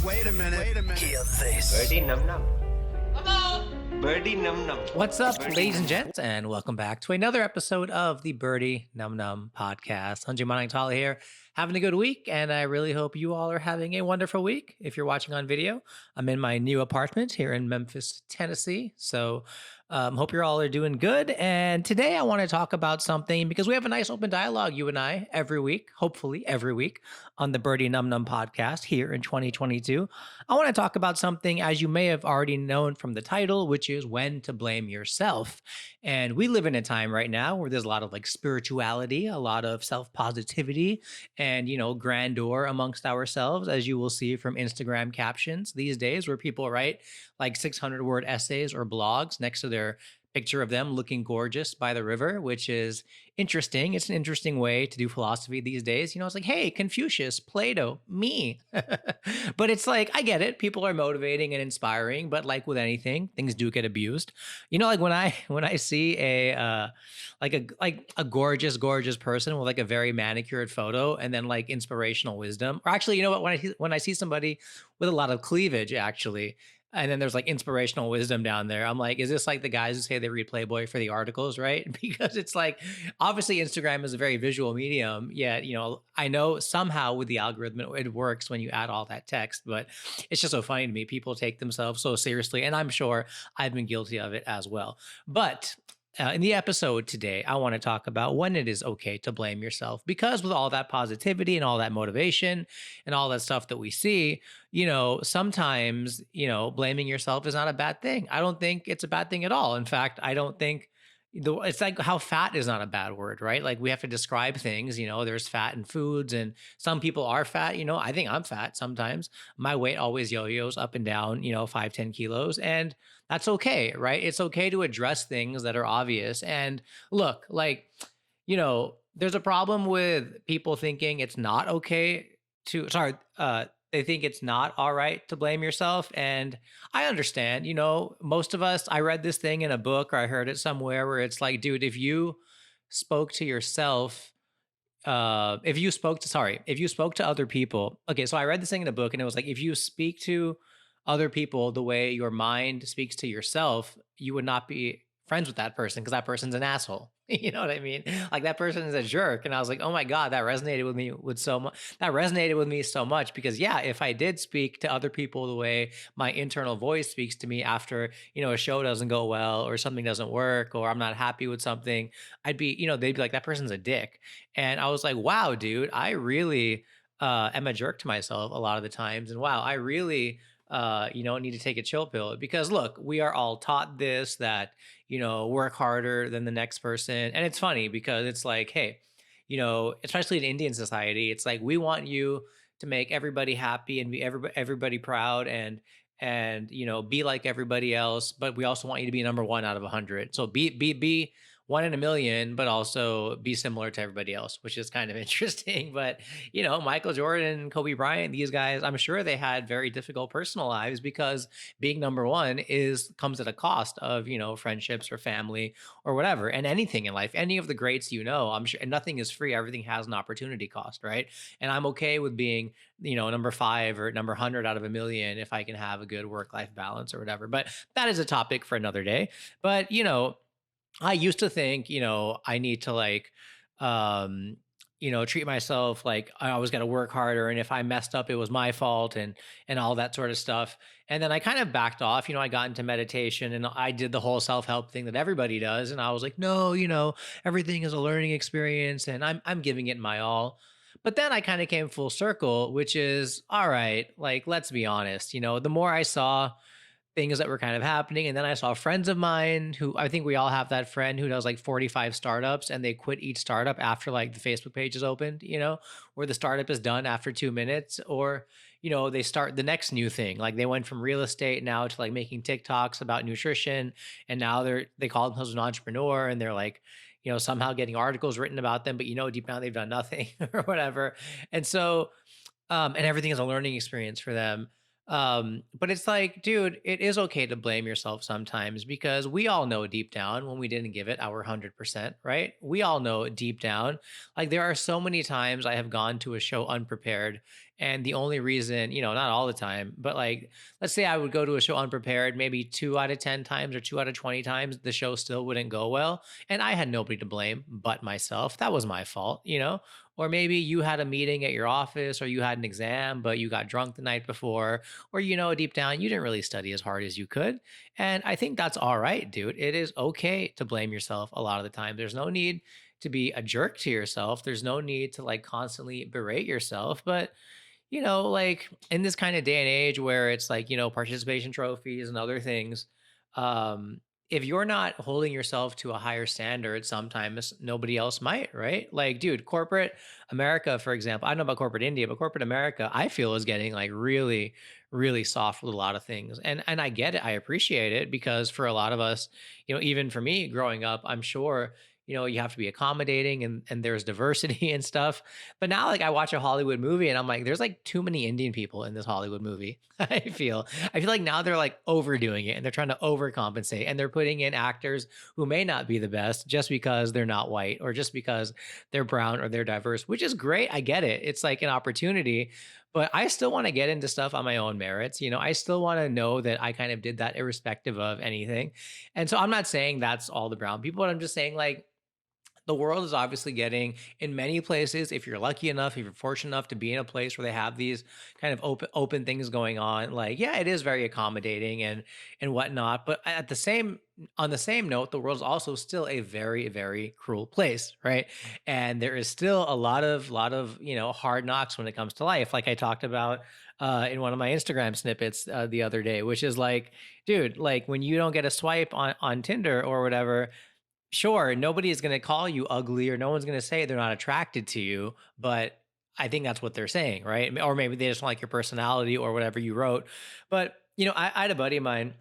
Wait a minute. Hear this. Birdie num num. Birdie num num. What's up, ladies and gents, and welcome back to another episode of the Birdy Num Num podcast. Sanjay Manaktala here, having a good week, and I really hope you all are having a wonderful week. If you're watching on video, I'm in my new apartment here in Memphis, Tennessee. So hope you all are doing good. And today I want to talk about something because we have a nice open dialogue, you and I, every week, hopefully every week, on the Birdy Num Num podcast here in 2022. I want to talk about something, as you may have already known from the title, which is when to blame yourself. And we live in a time right now where there's a lot of like spirituality, a lot of self-positivity, and, you know, grandeur amongst ourselves, as you will see from Instagram captions these days, where people write like 600-word essays or blogs next to their picture of them looking gorgeous by the river, which is interesting. It's an interesting way to do philosophy these days. You know, it's like, hey, Confucius, Plato, me. But it's like, I get it. People are motivating and inspiring, but like with anything, things do get abused. You know, like when I see a gorgeous person with like a very manicured photo and then like inspirational wisdom, or actually, you know what, when I see somebody with a lot of cleavage, actually, and then there's like inspirational wisdom down there, I'm like, is this like the guys who say they read Playboy for the articles, right? Because it's like, obviously Instagram is a very visual medium, yet, you know, I know somehow with the algorithm it works when you add all that text, but it's just so funny to me. People take themselves so seriously, and I'm sure I've been guilty of it as well. But in the episode today, I want to talk about when it is okay to blame yourself, because with all that positivity and all that motivation and all that stuff that we see, you know, sometimes, you know, blaming yourself is not a bad thing. I don't think it's a bad thing at all. In fact, I don't think it's like how fat is not a bad word, right? Like we have to describe things, you know, there's fat in foods and some people are fat, you know, I think I'm fat sometimes. My weight always yo-yos up and down, you know, 5-10 kilos, and that's okay, right? It's okay to address things that are obvious. And look, like, you know, there's a problem with people thinking it's not okay to, they think it's not all right to blame yourself. And I understand, you know, most of us, I read this thing in a book or I heard it somewhere where it's like, dude, if you spoke to yourself, if you spoke to other people, okay, so I read this thing in a book and it was like, if you speak to other people the way your mind speaks to yourself, you would not be friends with that person because that person's an asshole. You know what I mean? Like that person is a jerk. And I was like, oh my God, that resonated with me so much because yeah, if I did speak to other people the way my internal voice speaks to me after, you know, a show doesn't go well or something doesn't work or I'm not happy with something, I'd be, you know, they'd be like, that person's a dick. And I was like, wow, dude, I really am a jerk to myself a lot of the times. And wow, I really you know, need to take a chill pill because look, we are all taught this, that, you know, work harder than the next person. And it's funny because it's like, hey, you know, especially in Indian society, it's like, we want you to make everybody happy and be everybody proud and, you know, be like everybody else. But we also want you to be number one out of 100. So be one in a million, but also be similar to everybody else, which is kind of interesting. But, you know, Michael Jordan, Kobe Bryant, these guys, I'm sure they had very difficult personal lives because being number one comes at a cost of, you know, friendships or family or whatever. And anything in life, any of the greats, you know, I'm sure, and nothing is free. Everything has an opportunity cost, right? And I'm okay with being, you know, number 5 or number 100 out of a million if I can have a good work-life balance or whatever. But that is a topic for another day. But, you know, I used to think, you know, I need to like, um, you know, treat myself like I always got to work harder. And if I messed up, it was my fault and all that sort of stuff. And then I kind of backed off, you know, I got into meditation and I did the whole self-help thing that everybody does. And I was like, no, you know, everything is a learning experience and I'm giving it my all. But then I kind of came full circle, which is, all right, like, let's be honest, you know, the more I saw things that were kind of happening. And then I saw friends of mine who, I think we all have that friend who does like 45 startups and they quit each startup after like the Facebook page is opened, you know, where the startup is done after 2 minutes, or, you know, they start the next new thing. Like they went from real estate now to like making TikToks about nutrition. And now they call themselves an entrepreneur and they're like, you know, somehow getting articles written about them, but you know, deep down they've done nothing or whatever. And so, and everything is a learning experience for them. But it's like, dude, it is okay to blame yourself sometimes because we all know deep down when we didn't give it our 100%, right? We all know deep down. Like there are so many times I have gone to a show unprepared And the only reason, not all the time, but like, let's say I would go to a show unprepared, maybe 2 out of 10 times or 2 out of 20 times, the show still wouldn't go well. And I had nobody to blame but myself. That was my fault. Or maybe you had a meeting at your office or you had an exam, but you got drunk the night before, or, deep down, you didn't really study as hard as you could. And I think that's all right, dude. It is okay to blame yourself a lot of the time. There's no need to be a jerk to yourself. There's no need to like constantly berate yourself. But like in this kind of day and age where it's like, participation trophies and other things, if you're not holding yourself to a higher standard, sometimes nobody else might, right? Like, dude, corporate America, for example, I don't know about corporate India, but corporate America, I feel is getting like really, really soft with a lot of things. And I get it. I appreciate it because for a lot of us, even for me growing up, I'm sure you have to be accommodating and there's diversity and stuff. But now like I watch a Hollywood movie and I'm like, there's like too many Indian people in this Hollywood movie. I feel like now they're like overdoing it and they're trying to overcompensate and they're putting in actors who may not be the best just because they're not white or just because they're brown or they're diverse, which is great. I get it. It's like an opportunity, but I still want to get into stuff on my own merits. I still want to know that I kind of did that irrespective of anything. And so I'm not saying that's all the brown people, but I'm just saying like the world is obviously getting in many places, if you're lucky enough, if you're fortunate enough to be in a place where they have these kind of open things going on, like yeah, it is very accommodating and whatnot. But at the same on the same note, the world is also still a very, very cruel place, right? And there is still a lot of hard knocks when it comes to life, like I talked about in one of my Instagram snippets the other day, which is like, dude, like when you don't get a swipe on Tinder or whatever, sure, nobody is going to call you ugly or no one's going to say they're not attracted to you, but I think that's what they're saying, right? Or maybe they just don't like your personality or whatever you wrote. But, I had a buddy of mine,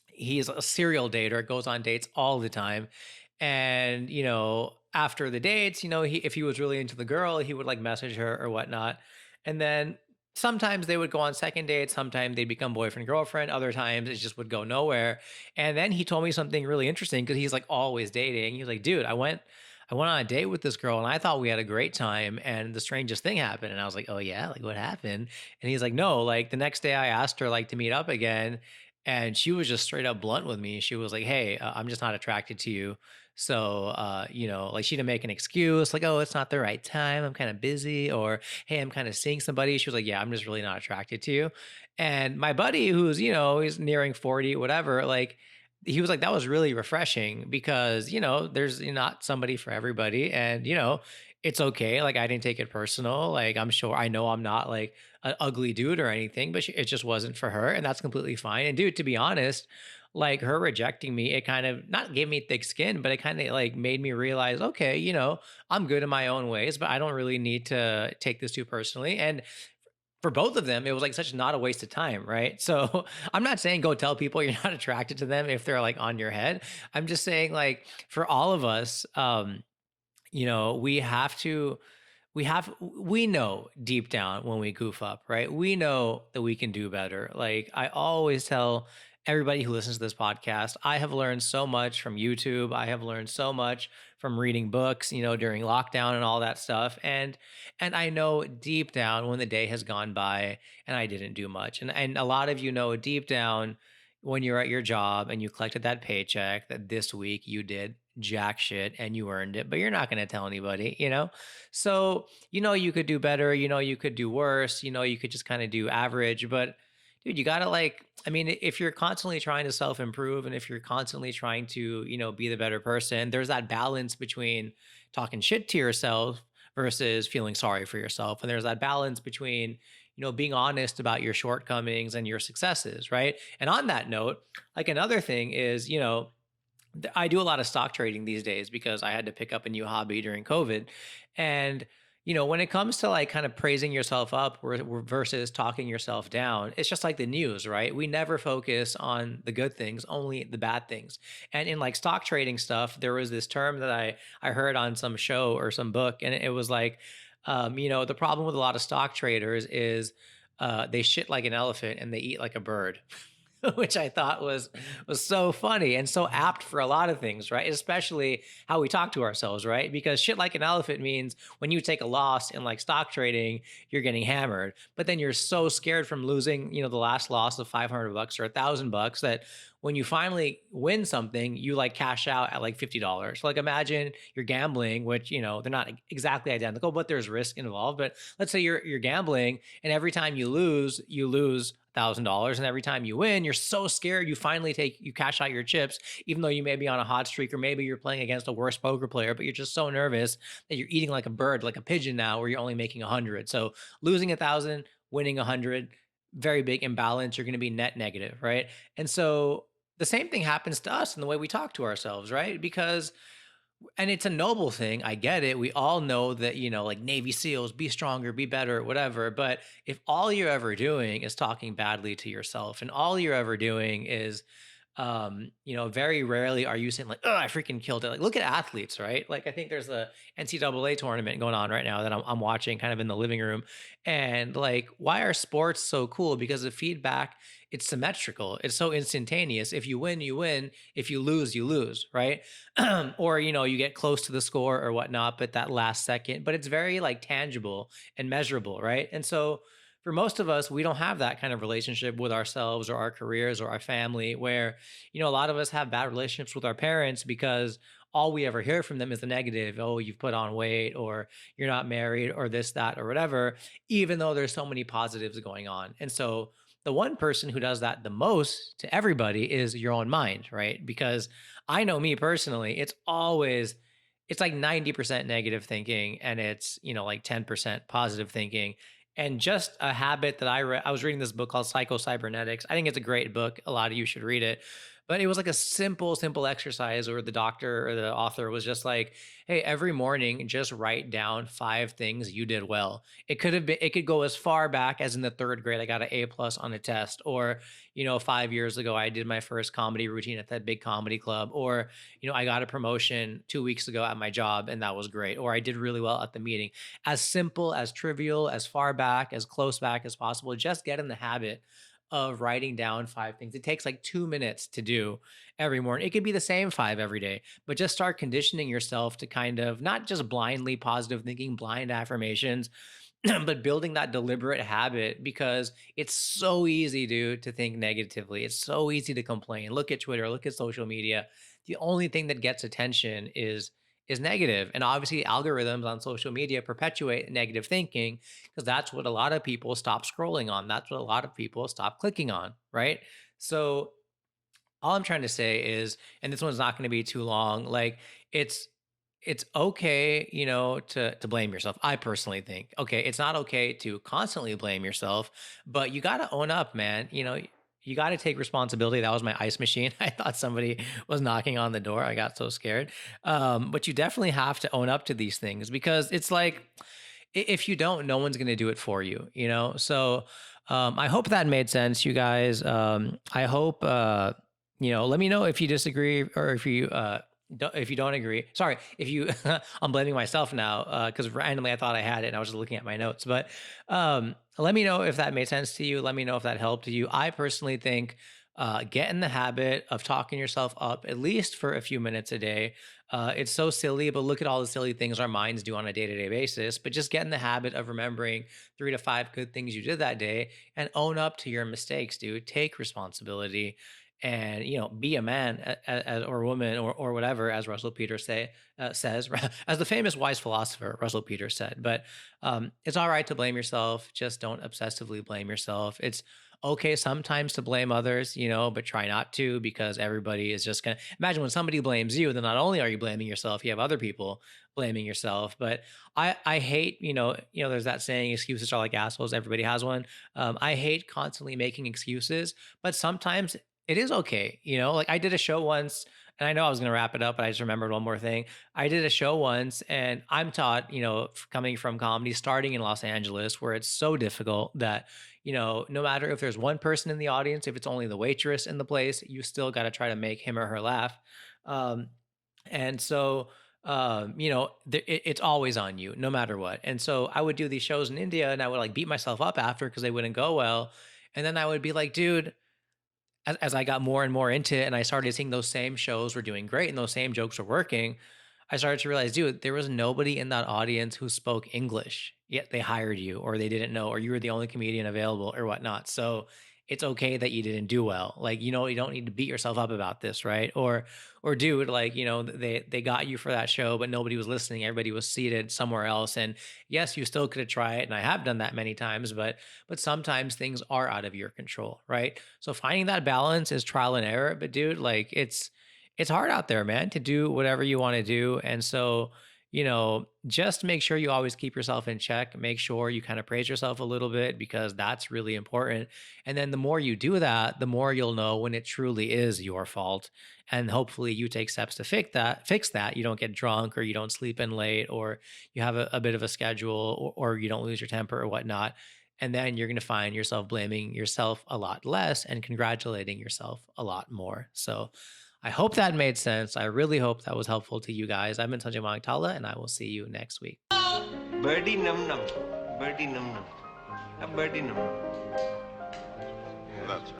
he's a serial dater, goes on dates all the time. And, after the dates, if he was really into the girl, he would like message her or whatnot. And then sometimes they would go on second dates, sometimes they'd become boyfriend, girlfriend, other times it just would go nowhere. And then he told me something really interesting because he's like always dating. He's like, dude, I went on a date with this girl and I thought we had a great time and the strangest thing happened. And I was like, oh yeah, like what happened? And he's like, no, like the next day I asked her like to meet up again and she was just straight up blunt with me. She was like, hey, I'm just not attracted to you. So, like she didn't make an excuse like, oh, it's not the right time. I'm kind of busy or, hey, I'm kind of seeing somebody. She was like, yeah, I'm just really not attracted to you. And my buddy who's, he's nearing 40, whatever, like, he was like, that was really refreshing because, there's not somebody for everybody. And, it's okay. Like, I didn't take it personal. Like, I'm sure I know I'm not like an ugly dude or anything, but it just wasn't for her. And that's completely fine. And, dude, to be honest, like her rejecting me, it kind of not gave me thick skin, but it kind of like made me realize, okay, I'm good in my own ways, but I don't really need to take this too personally. And for both of them, it was like such not a waste of time, right? So I'm not saying go tell people you're not attracted to them if they're like on your head. I'm just saying like for all of us, we have to we know deep down when we goof up, right? We know that we can do better. Like I always tell everybody who listens to this podcast, I have learned so much from YouTube. I have learned so much from reading books, during lockdown and all that stuff. And I know deep down when the day has gone by and I didn't do much. And a lot of you know deep down when you're at your job and you collected that paycheck that this week you did jack shit and you earned it, but you're not going to tell anybody. So, you could do better, you could do worse, you could just kind of do average, but dude, you got to like, I mean, if you're constantly trying to self improve and if you're constantly trying to, be the better person, there's that balance between talking shit to yourself versus feeling sorry for yourself. And there's that balance between, being honest about your shortcomings and your successes, right? And on that note, like another thing is, I do a lot of stock trading these days because I had to pick up a new hobby during COVID. And, when it comes to like kind of praising yourself up versus talking yourself down, it's just like the news, right? We never focus on the good things, only the bad things. And in like stock trading stuff, there was this term that I heard on some show or some book, and it was like, the problem with a lot of stock traders is they shit like an elephant and they eat like a bird. which I thought was so funny and so apt for a lot of things, right? Especially how we talk to ourselves, right? Because shit like an elephant means when you take a loss in like stock trading, you're getting hammered. But then you're so scared from losing, the last loss of 500 bucks or $1,000 that when you finally win something, you like cash out at like $50. Like imagine you're gambling, which they're not exactly identical, but there's risk involved. But let's say you're gambling, and every time you lose $1,000, and every time you win, you're so scared you cash out your chips, even though you may be on a hot streak, or maybe you're playing against a worse poker player, but you're just so nervous that you're eating like a bird, like a pigeon now, where you're only making 100. So losing 1,000, winning 100, very big imbalance. You're going to be net negative, right? And so the same thing happens to us in the way we talk to ourselves, right? Because and it's a noble thing. I get it. We all know that, like Navy SEALs, be stronger, be better, whatever. But if all you're ever doing is talking badly to yourself, and all you're ever doing is, very rarely are you saying like, "Oh, I freaking killed it." Like, look at athletes, right? Like, I think there's a NCAA tournament going on right now that I'm watching, kind of in the living room, and like, why are sports so cool? Because the feedback, it's symmetrical. It's so instantaneous. If you win, you win. If you lose, you lose, right? Or you get close to the score or whatnot, but that last second, but it's very like tangible and measurable, right? And so for most of us, we don't have that kind of relationship with ourselves or our careers or our family, where a lot of us have bad relationships with our parents because all we ever hear from them is the negative. Oh, you've put on weight, or you're not married, or this, that, or whatever, even though there's so many positives going on. And so the one person who does that the most to everybody is your own mind, right? Because I know me personally, it's like 90% negative thinking, and it's, like 10% positive thinking. And just a habit that I was reading this book called Psycho Cybernetics. I think it's a great book. A lot of you should read it. But it was like a simple exercise where the doctor or the author was just like, hey, every morning, just write down 5 things you did well. It could go as far back as in the third grade, I got an A+ on a test, or, 5 years ago, I did my first comedy routine at that big comedy club, or, I got a promotion 2 weeks ago at my job and that was great, or I did really well at the meeting. As simple, as trivial, as far back, as close back as possible, just get in the habit of writing down 5 things. It takes like 2 minutes to do every morning. It could be the same five every day, but just start conditioning yourself to kind of not just blindly positive thinking, blind affirmations, but building that deliberate habit, because it's so easy, dude, to think negatively. It's so easy to complain. Look at Twitter, look at social media. The only thing that gets attention is negative. And obviously algorithms on social media perpetuate negative thinking, because that's what a lot of people stop scrolling on. That's what a lot of people stop clicking on, right? So all I'm trying to say is, and this one's not going to be too long, like it's it's okay, to blame yourself. I personally think, okay, it's not okay to constantly blame yourself, but you got to own up, man. You got to take responsibility. That was my ice machine. I thought somebody was knocking on the door. I got so scared. But you definitely have to own up to these things, because it's like, if you don't, no one's going to do it for you. So I hope that made sense, you guys. I hope, let me know if you disagree, or if you don't agree. Sorry, if you, I'm blaming myself now, because randomly I thought I had it and I was just looking at my notes. But let me know if that made sense to you. Let me know if that helped you. I personally think get in the habit of talking yourself up at least for a few minutes a day. It's so silly, but look at all the silly things our minds do on a day-to-day basis. But just get in the habit of remembering 3 to 5 good things you did that day, and own up to your mistakes, dude. Take responsibility, and be a man, or a woman, or whatever, as Russell Peters says, as the famous wise philosopher Russell Peters said. But it's all right to blame yourself. Just don't obsessively blame yourself. It's okay sometimes to blame others, but try not to, because everybody is just gonna imagine when somebody blames you, then not only are you blaming yourself, you have other people blaming yourself. But I hate, there's that saying, excuses are like assholes. Everybody has one. I hate constantly making excuses, but sometimes it is okay. Like I did a show once, and I know I was going to wrap it up, but I just remembered one more thing. I did a show once, and I'm taught, coming from comedy, starting in Los Angeles, where it's so difficult that, no matter if there's one person in the audience, if it's only the waitress in the place, you still got to try to make him or her laugh. Um, and so, it's always on you, no matter what. And so I would do these shows in India, and I would like beat myself up after because they wouldn't go well. And then I would be like, dude, as I got more and more into it and I started seeing those same shows were doing great and those same jokes were working, I started to realize, dude, there was nobody in that audience who spoke English, yet they hired you or they didn't know, or you were the only comedian available or whatnot. So it's okay that you didn't do well. Like, you don't need to beat yourself up about this, right? Or dude, like, they got you for that show, but nobody was listening. Everybody was seated somewhere else. And yes, you still could have tried it. And I have done that many times, but sometimes things are out of your control, right? So finding that balance is trial and error. But dude, like it's hard out there, man, to do whatever you want to do. And so, just make sure you always keep yourself in check. Make sure you kind of praise yourself a little bit because that's really important. And then the more you do that, the more you'll know when it truly is your fault. And hopefully you take steps to fix that. You don't get drunk or you don't sleep in late or you have a bit of a schedule or you don't lose your temper or whatnot. And then you're going to find yourself blaming yourself a lot less and congratulating yourself a lot more. So I hope that made sense. I really hope that was helpful to you guys. I've been Sanjay Manaktala, and I will see you next week. Birdy num num. Birdy num num. A birdie num num. That's